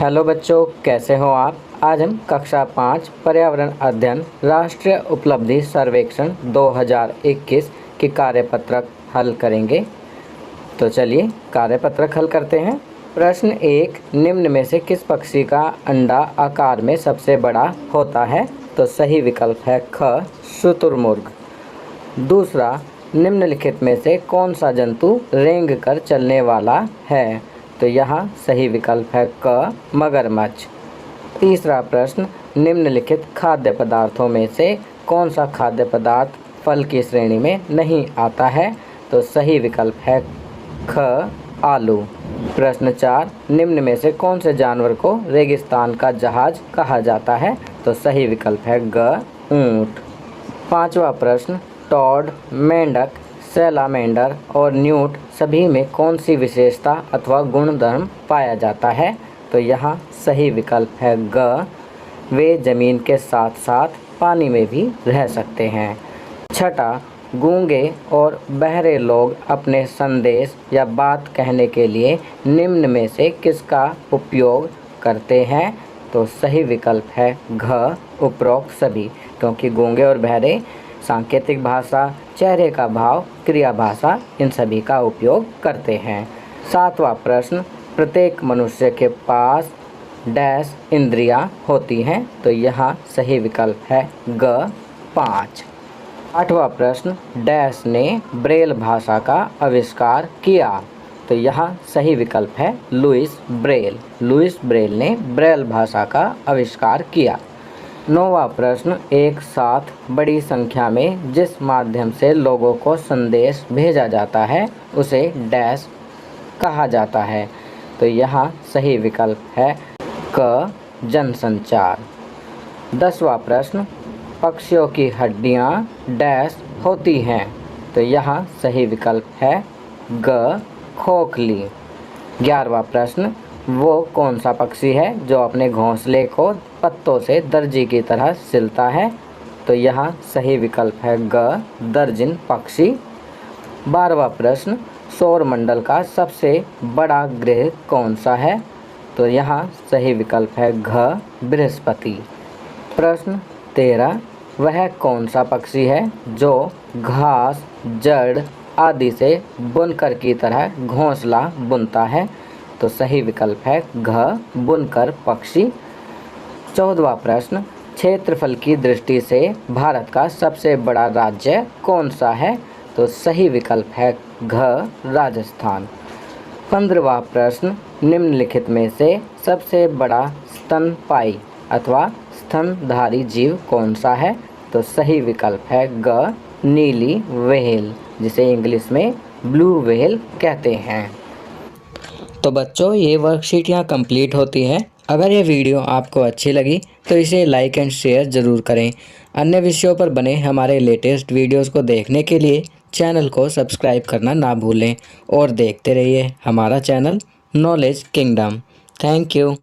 Hello बच्चों, कैसे हो आप। आज हम कक्षा 5 पर्यावरण अध्ययन राष्ट्रीय उपलब्धि सर्वेक्षण 2021 की कार्यपत्रक हल करेंगे। तो चलिए कार्यपत्रक हल करते हैं। प्रश्न 1, निम्न में से किस पक्षी का अंडा आकार में सबसे बड़ा होता है। तो सही विकल्प है ख, शुतुरमुर्ग। दूसरा, निम्नलिखित में से कौन सा जंतु रेंग कर चलने वाला है। तो यहाँ सही विकल्प है क, मगरमच्छ। तीसरा प्रश्न, निम्नलिखित खाद्य पदार्थों में से कौन सा खाद्य पदार्थ फल की श्रेणी में नहीं आता है। तो सही विकल्प है ख, आलू। प्रश्न 4, निम्न में से कौन से जानवर को रेगिस्तान का जहाज कहा जाता है। तो सही विकल्प है ग, ऊँट। पांचवा प्रश्न, टॉड, मेंढक, सैलामेंडर और न्यूट सभी में कौन सी विशेषता अथवा गुणधर्म पाया जाता है। तो यहाँ सही विकल्प है ग, वे जमीन के साथ साथ पानी में भी रह सकते हैं। छठा, गूंगे और बहरे लोग अपने संदेश या बात कहने के लिए निम्न में से किसका उपयोग करते हैं। तो सही विकल्प है घ, उपरोक्त सभी, क्योंकि गूंगे और बहरे सांकेतिक भाषा, चेहरे का भाव, क्रिया भाषा इन सभी का उपयोग करते हैं। सातवां प्रश्न, प्रत्येक मनुष्य के पास डैश इंद्रियां होती हैं। तो यहाँ सही विकल्प है ग, 5। आठवां प्रश्न, डैश ने ब्रेल भाषा का आविष्कार किया। तो यहाँ सही विकल्प है लुईस ब्रेल। लुईस ब्रेल ने ब्रेल भाषा का आविष्कार किया। नौवां प्रश्न, एक साथ बड़ी संख्या में जिस माध्यम से लोगों को संदेश भेजा जाता है उसे डैश कहा जाता है। तो यहाँ सही विकल्प है क, जनसंचार। 10वां प्रश्न, पक्षियों की हड्डियाँ डैश होती हैं। तो यहाँ सही विकल्प है ग, खोखली। 11वां प्रश्न, वो कौन सा पक्षी है जो अपने घोंसले को पत्तों से दर्जी की तरह सिलता है। तो यहाँ सही विकल्प है ग, दर्जन पक्षी। 12वां प्रश्न, सौरमंडल का सबसे बड़ा ग्रह कौन सा है। तो यहाँ सही विकल्प है घ, बृहस्पति। प्रश्न 13, वह कौन सा पक्षी है जो घास, जड़ आदि से बुनकर की तरह घोंसला बुनता है। तो सही विकल्प है घ, बुनकर पक्षी। 14वां प्रश्न, क्षेत्रफल की दृष्टि से भारत का सबसे बड़ा राज्य कौन सा है। तो सही विकल्प है घ, राजस्थान। 15वां प्रश्न, निम्नलिखित में से सबसे बड़ा स्तनपायी अथवा स्तनधारी जीव कौन सा है। तो सही विकल्प है ग, नीली व्हेल, जिसे इंग्लिश में ब्लू व्हेल कहते हैं। तो बच्चों, ये वर्कशीट यहाँ कंप्लीट होती है। अगर ये वीडियो आपको अच्छी लगी तो इसे लाइक एंड शेयर ज़रूर करें। अन्य विषयों पर बने हमारे लेटेस्ट वीडियोस को देखने के लिए चैनल को सब्सक्राइब करना ना भूलें और देखते रहिए हमारा channel knowledge kingdom. Thank you.